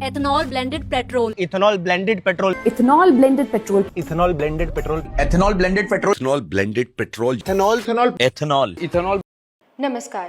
Ethanol blended petrol, ethanol blended petrol, ethanol blended petrol, ethanol blended petrol, ethanol blended petrol, ethanol blended petrol, ethanol. नमस्कार।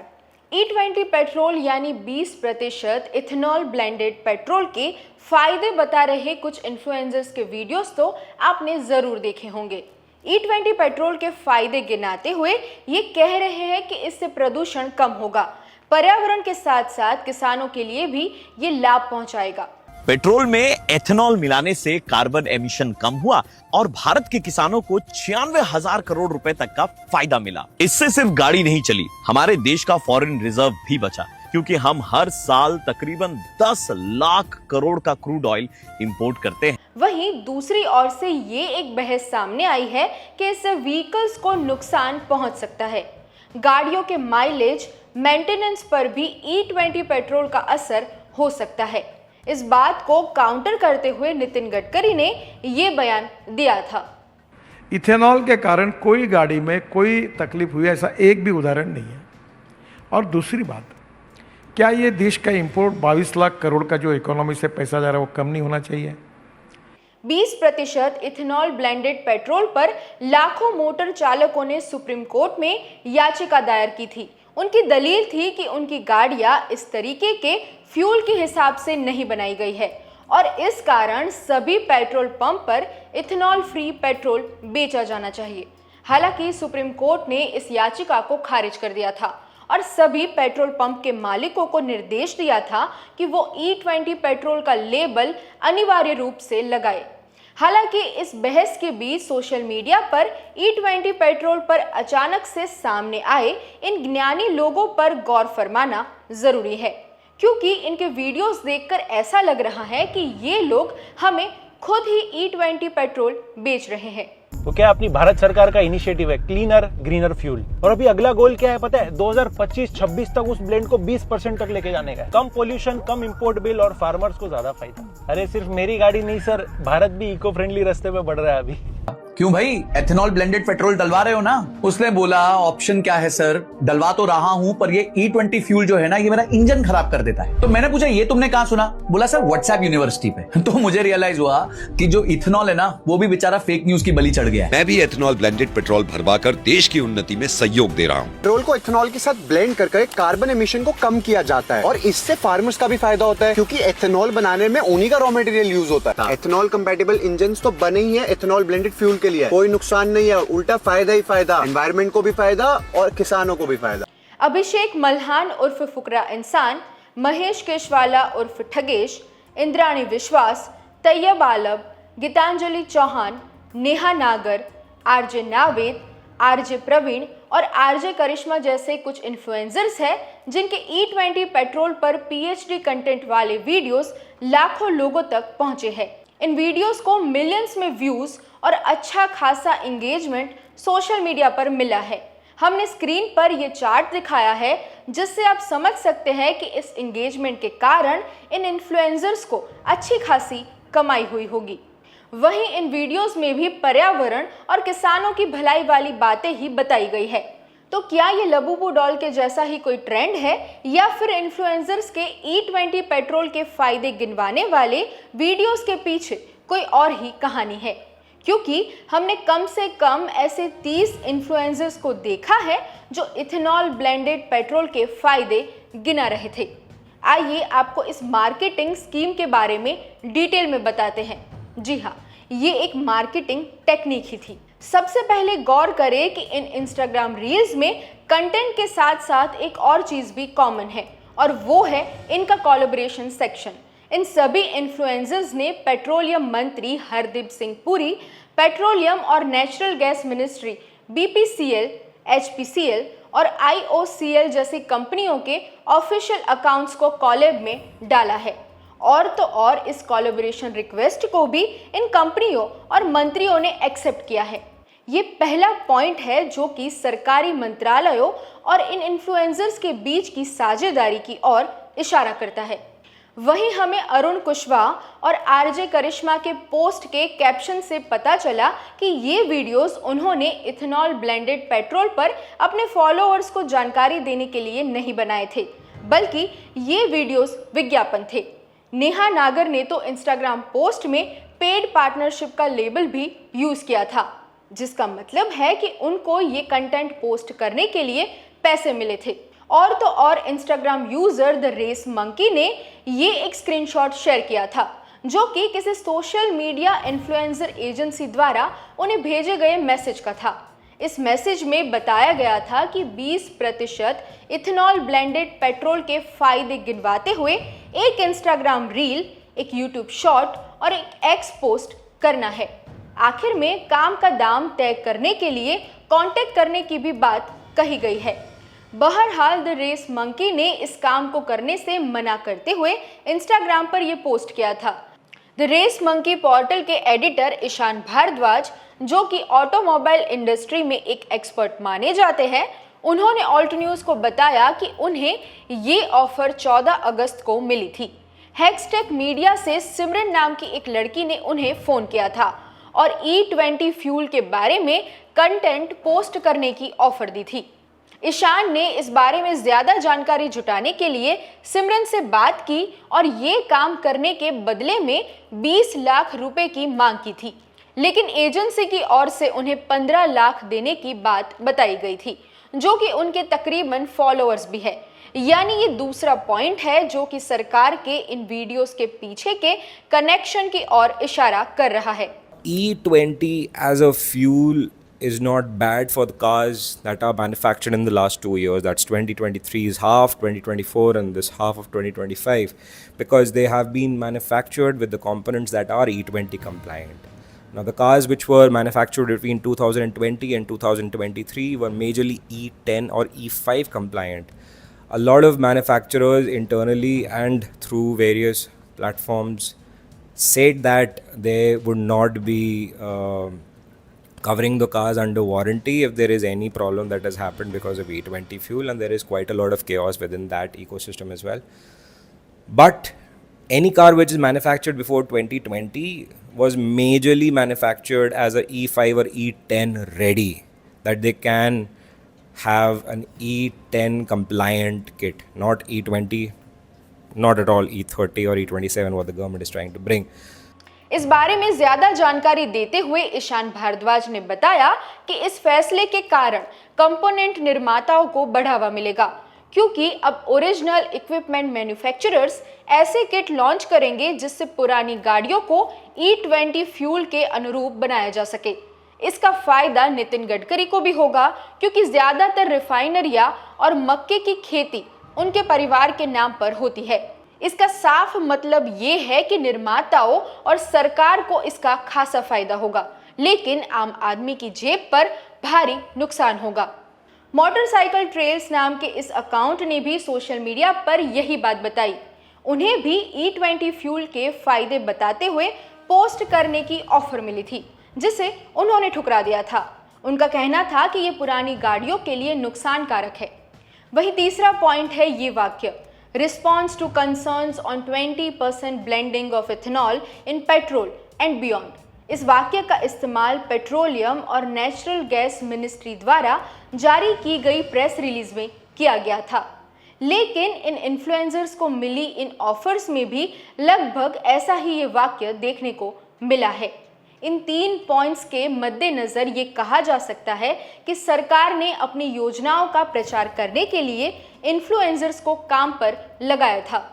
E20 petrol यानी 20% ethanol blended petrol के फायदे बता रहे कुछ influencers के videos तो आपने जरूर देखे होंगे। E20 पेट्रोल के फायदे गिनाते हुए ये कह रहे हैं कि इससे प्रदूषण कम होगा, पर्यावरण के साथ साथ किसानों के लिए भी ये लाभ पहुंचाएगा। पेट्रोल में एथेनॉल मिलाने से कार्बन एमिशन कम हुआ और भारत के किसानों को 96,000 करोड़ रुपए तक का फायदा मिला। इससे सिर्फ गाड़ी नहीं चली, हमारे देश का फॉरेन रिजर्व भी बचा, क्योंकि हम हर साल तकरीबन 10 लाख करोड़ का क्रूड ऑयल इंपोर्ट करते हैं। वहीं दूसरी ओर से ये एक बहस सामने आई है कि इससे व्हीकल्स को नुकसान पहुंच सकता है। गाड़ियों के माइलेज, मेंटेनेंस पर भी E20 पेट्रोल का असर हो सकता है। इस बात को काउंटर करते हुए नितिन गडकरी ने ये बयान दिया था। इथेनॉल के कारण कोई गाड़ी में कोई तकलीफ हुई ऐसा एक भी उदाहरण नहीं है। और दूसरी बात, क्या ये देश का इंपोर्ट 22 लाख करोड़ का जो इकोनॉमी से पैसा जा रहा है वो कम नहीं होना चाहिए? 20% इथेनॉल ब्लेंडेड पेट्रोल पर लाखों मोटर चालकों ने सुप्रीम कोर्ट में याचिका दायर की थी। उनकी दलील थी कि उनकी गाड़ियां इस तरीके के फ्यूल के हिसाब से नहीं बनाई गई है और इस कारण सभी पेट्रोल पंप पर इथेनॉल फ्री पेट्रोल बेचा जाना चाहिए। हालांकि सुप्रीम कोर्ट ने इस याचिका को खारिज कर दिया था और सभी पेट्रोल पंप के मालिकों को निर्देश दिया था कि वो E20 पेट्रोल का लेबल अनिवार्य रूप से लगाए। हालांकि इस बहस के बीच सोशल मीडिया पर E20 पेट्रोल पर अचानक से सामने आए इन ज्ञानी लोगों पर गौर फरमाना जरूरी है, क्योंकि इनके वीडियोस देखकर ऐसा लग रहा है कि ये लोग हमें खुद ही E20 पेट्रोल बेच रहे हैं। तो क्या अपनी भारत सरकार का इनिशिएटिव है क्लीनर ग्रीनर फ्यूल, और अभी अगला गोल क्या है पता है? 2025-26 तक उस ब्लेंड को 20% तक लेके जाने का है। कम पोल्यूशन, कम इंपोर्ट बिल और फार्मर्स को ज्यादा फायदा। अरे सिर्फ मेरी गाड़ी नहीं सर, भारत भी इको फ्रेंडली रास्ते पे बढ़ रहा है अभी। क्यों भाई, एथेनॉल ब्लेंडेड पेट्रोल डलवा रहे हो ना? उसने बोला ऑप्शन क्या है सर, डलवा तो रहा हूं पर ये E20 फ्यूल जो है ना ये मेरा इंजन खराब कर देता है। तो मैंने पूछा ये तुमने कहां सुना? बोला सर व्हाट्सएप यूनिवर्सिटी पे। तो मुझे रियलाइज हुआ कि जो इथेनॉल है ना वो भी बेचारा फेक न्यूज की बलि चढ़ गया है। मैं भी एथेनॉल ब्लेंडेड पेट्रोल भरवाकर देश की उन्नति में सहयोग दे रहा हूँ। पेट्रोल को इथेनॉल के साथ ब्लेंड करके कार्बन एमिशन को कम किया जाता है और इससे फार्मर्स का भी फायदा होता है, क्योंकि एथेनॉल बनाने में उन्हीं का रॉ मटेरियल यूज होता है। एथेनॉल कंपैटिबल इंजन तो बने ही है इथेनॉल ब्लेंडेड फ्यूल के लिए। कोई नुकसान नहीं है, उल्टा फायदा ही फायदा, एनवायरनमेंट को भी फायदा और किसानों को भी फायदा। अभिषेक मल्हान उर्फ फुकरा इंसान, महेश केशवाला उर्फ ठगेश, इंद्राणी विश्वास, तैयब आलब, गीतांजलि चौहान, नेहा नागर, आरजे नावेद, आरजे प्रवीण और आरजे करिश्मा जैसे कुछ इन्फ्लुएंसर्स हैं जिनके E20 पेट्रोल पर PhD कंटेंट वाले वीडियोस लाखों लोगों तक पहुंचे हैं। इन वीडियोस को मिलियंस में व्यूज और अच्छा खासा एंगेजमेंट सोशल मीडिया पर मिला है। हमने स्क्रीन पर यह चार्ट दिखाया है जिससे आप समझ सकते हैं कि इस एंगेजमेंट के कारण इन इन्फ्लुएंसर्स को अच्छी खासी कमाई हुई होगी। वहीं इन वीडियोस में भी पर्यावरण और किसानों की भलाई वाली बातें ही बताई गई है। तो क्या ये लबूबू डॉल के जैसा ही कोई ट्रेंड है या फिर इन्फ्लुएंसर्स के E20 पेट्रोल के फायदे गिनवाने वाले वीडियोस के पीछे कोई और ही कहानी है? क्योंकि हमने कम से कम ऐसे 30 इन्फ्लुएंसर्स को देखा है जो इथेनॉल ब्लेंडेड पेट्रोल के फायदे गिना रहे थे। आइए आपको इस मार्केटिंग स्कीम के बारे में डिटेल में बताते हैं। जी हाँ, ये एक मार्केटिंग टेक्निक ही थी। सबसे पहले गौर करें कि इन इंस्टाग्राम रील्स में कंटेंट के साथ साथ एक और चीज भी कॉमन है और वो है इनका कोलैबोरेशन सेक्शन। इन सभी इन्फ्लुएंसर्स ने पेट्रोलियम मंत्री हरदीप सिंह पुरी, पेट्रोलियम और natural gas ministry BPCL, HPCL और IOCL जैसी कंपनियों के ऑफिशियल अकाउंट्स को कॉलैब में डाला है। और तो और इस कोलैबोरेशन रिक्वेस्ट को भी इन कंपनियों और मंत्रियों ने एक्सेप्ट किया है। ये पहला पॉइंट है जो कि सरकारी मंत्रालयों और इन इन्फ्लुएंसर्स के बीच की साझेदारी की ओर इशारा करता है। वहीं हमें अरुण कुशवाहा और आरजे करिश्मा के पोस्ट के कैप्शन से पता चला कि ये वीडियोस उन्होंने इथेनॉल ब्लेंडेड पेट्रोल पर अपने फॉलोअर्स को जानकारी देने के लिए नहीं बनाए थे, बल्कि ये वीडियोस विज्ञापन थे। नेहा नागर ने तो इंस्टाग्राम पोस्ट में पेड पार्टनरशिप का लेबल भी यूज किया था, जिसका मतलब है कि उनको ये कंटेंट पोस्ट करने के लिए पैसे मिले थे। और तो और Instagram user the race monkey ने ये एक स्क्रीनशॉट शेयर किया था, जो कि किसी सोशल मीडिया इन्फ्लुएंसर एजेंसी द्वारा उन्हें भेजे गए मैसेज का था। इस मैसेज में बताया गया था कि 20% इथेनॉल ब्लेंडेड पेट्रोल के फायदे गिनवाते हुए एक इंस्टाग्राम रील, एक यूट्यूब शॉर्ट और एक एक्स पोस्ट करना है। आखिर में काम का दाम तय करने के लिए कांटेक्ट करने की भी बात कही गई है। बहरहाल द रेस मंकी ने इस काम को करने से मना करते हुए इंस्टाग्राम पर यह पोस्ट किया था। द रेस मंकी पोर्टल के एडिटर ईशान भारद्वाज, जो कि ऑटोमोबाइल इंडस्ट्री में एक एक्सपर्ट माने जाते हैं, उन्होंने ऑल्ट न्यूज को बताया कि उन्हें ये ऑफर 14 अगस्त को मिली थी। हैक्सटेक मीडिया से सिमरन नाम की एक लड़की ने उन्हें फोन किया था और E20 फ्यूल के बारे में कंटेंट पोस्ट करने की ऑफर दी थी। ईशान ने इस बारे में ज्यादा जानकारी जुटाने के लिए सिमरन से बात की और ये काम करने के बदले में 20 लाख रुपए की मांग की थी, लेकिन एजेंसी की ओर से उन्हें 15 लाख देने की बात बताई गई थी, जो कि उनके तकरीबन फॉलोअर्स भी है। यानी ये दूसरा पॉइंट है जो कि सरकार के इन वीडियोस के पीछे के कनेक्शन की ओर इशारा कर रहा है। E20 as a fuel is not bad for the cars that are manufactured in the last 2 years. That's 2023's half, 2024 and this half of 2025, because they have been manufactured with the components that are E20 compliant. Now the cars which were manufactured between 2020 and 2023 were majorly E10 or E5 compliant. A lot of manufacturers internally and through various platforms said that they would not be covering the cars under warranty if there is any problem that has happened because of E20 fuel, and there is quite a lot of chaos within that ecosystem as well. But any car which is manufactured before 2020 was majorly manufactured as a E5 or E10 ready, that they can have an E10 compliant kit, not E20, not at all E30 or E27 what the government is trying to bring. इस बारे में ज्यादा जानकारी देते हुए ईशान भारद्वाज ने बताया कि इस फैसले के कारण कंपोनेंट निर्माताओं को बढ़ावा मिलेगा, क्योंकि अब ओरिजिनल इक्विपमेंट मैन्युफैक्चरर्स ऐसे किट लॉन्च करेंगे जिससे पुरानी गाड़ियों को E20 फ्यूल के अनुरूप बनाया जा सके। इसका फायदा नितिन गडकरी को भी होगा, क्योंकि ज्यादातर रिफाइनरियां और मक्के की खेती उनके परिवार के नाम पर होती है। इसका साफ मतलब ये है कि निर्माताओं और सरकार को इसका खासा फायदा होगा, लेकिन आम आदमी की जेब पर भारी नुकसान होगा। मोटरसाइकिल ट्रेल्स नाम के इस अकाउंट ने भी सोशल मीडिया पर यही बात बताई। उन्हें भी E20 फ्यूल के फायदे बताते हुए पोस्ट करने की ऑफर मिली थी, जिसे उन्होंने ठुकरा दिया था। उनका कहना था कि ये पुरानी गाड़ियों के लिए नुकसानकारक है। वही तीसरा पॉइंट है ये वाक्य, response to concerns on 20% blending of ethanol in petrol and beyond. इस वाक्य का इस्तेमाल पेट्रोलियम और नेचुरल गैस मिनिस्ट्री द्वारा जारी की गई प्रेस रिलीज में किया गया था, लेकिन इन इन्फ्लुएंसर्स को मिली इन ऑफर्स में भी लगभग ऐसा ही ये वाक्य देखने को मिला है। इन 3 पॉइंट्स के मद्देनजर ये कहा जा सकता है कि सरकार ने अपनी योजनाओं का प्रचार करने के लिए इन्फ्लुएंसर्स को काम पर लगाया था।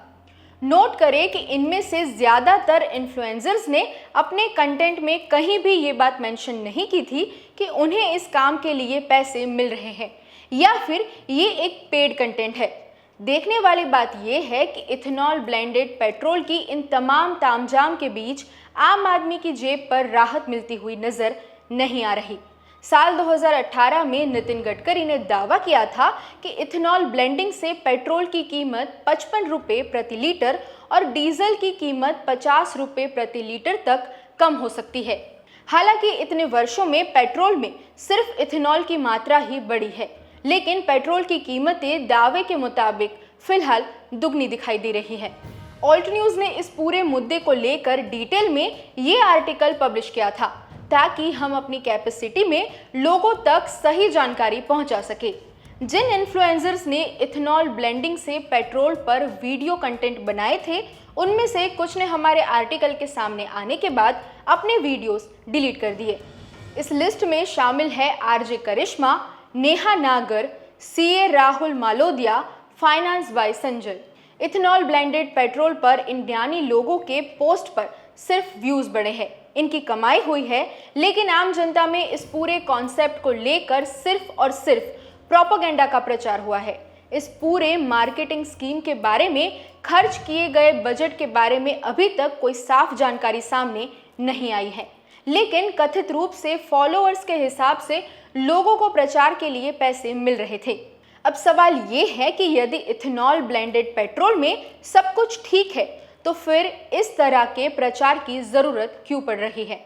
नोट करें कि इनमें से ज्यादातर इन्फ्लुएंसर्स ने अपने कंटेंट में कहीं भी ये बात मेंशन नहीं की थी कि उन्हें इस काम के लिए पैसे मिल रहे हैं या फिर ये एक पेड कंटेंट है। देखने वाली बात यह है कि इथेनॉल ब्लेंडेड पेट्रोल की इन तमाम तामझाम के बीच आम आदमी की जेब पर राहत मिलती हुई नजर नहीं आ रही। साल 2018 में नितिन गडकरी ने दावा किया था कि इथेनॉल ब्लेंडिंग से पेट्रोल की कीमत 55 रुपये प्रति लीटर और डीजल की कीमत 50 रुपये प्रति लीटर तक कम हो सकती है। हालांकि इतने वर्षों में पेट्रोल में सिर्फ इथेनॉल की मात्रा ही बढ़ी है, लेकिन पेट्रोल की कीमतें दावे के मुताबिक फिलहाल दुगनी दिखाई दे रही है। ऑल्ट न्यूज ने इस पूरे मुद्दे को लेकर डिटेल में ये आर्टिकल पब्लिश किया था, ताकि हम अपनी कैपेसिटी में लोगों तक सही जानकारी पहुंचा सके। जिन इन्फ्लुएंसर्स ने इथेनॉल ब्लेंडिंग से पेट्रोल पर वीडियो कंटेंट बनाए थे, उनमें से कुछ ने हमारे आर्टिकल के सामने आने के बाद अपने वीडियोस डिलीट कर दिए। इस लिस्ट में शामिल है RJ Karishma, Neha Nagar, CA Rahul Malodiya, finance by Sanjay. Ethanol blended petrol पर इन ज्ञानी लोगों के पोस्ट पर सिर्फ व्यूज बढ़े हैं, इनकी कमाई हुई है, लेकिन आम जनता में इस पूरे कॉन्सेप्ट को लेकर सिर्फ और सिर्फ प्रोपेगेंडा का प्रचार हुआ है। इस पूरे मार्केटिंग स्कीम के बारे में, खर्च किए गए बजट के बारे में अभी तक कोई साफ जानकारी सामने नहीं आई है, लेकिन कथित रूप से फॉलोअर्स के हिसाब से लोगों को प्रचार के लिए पैसे मिल रहे थे। अब सवाल ये है कि यदि इथेनॉल ब्लेंडेड पेट्रोल में सब कुछ ठीक है, तो फिर इस तरह के प्रचार की जरूरत क्यों पड़ रही है?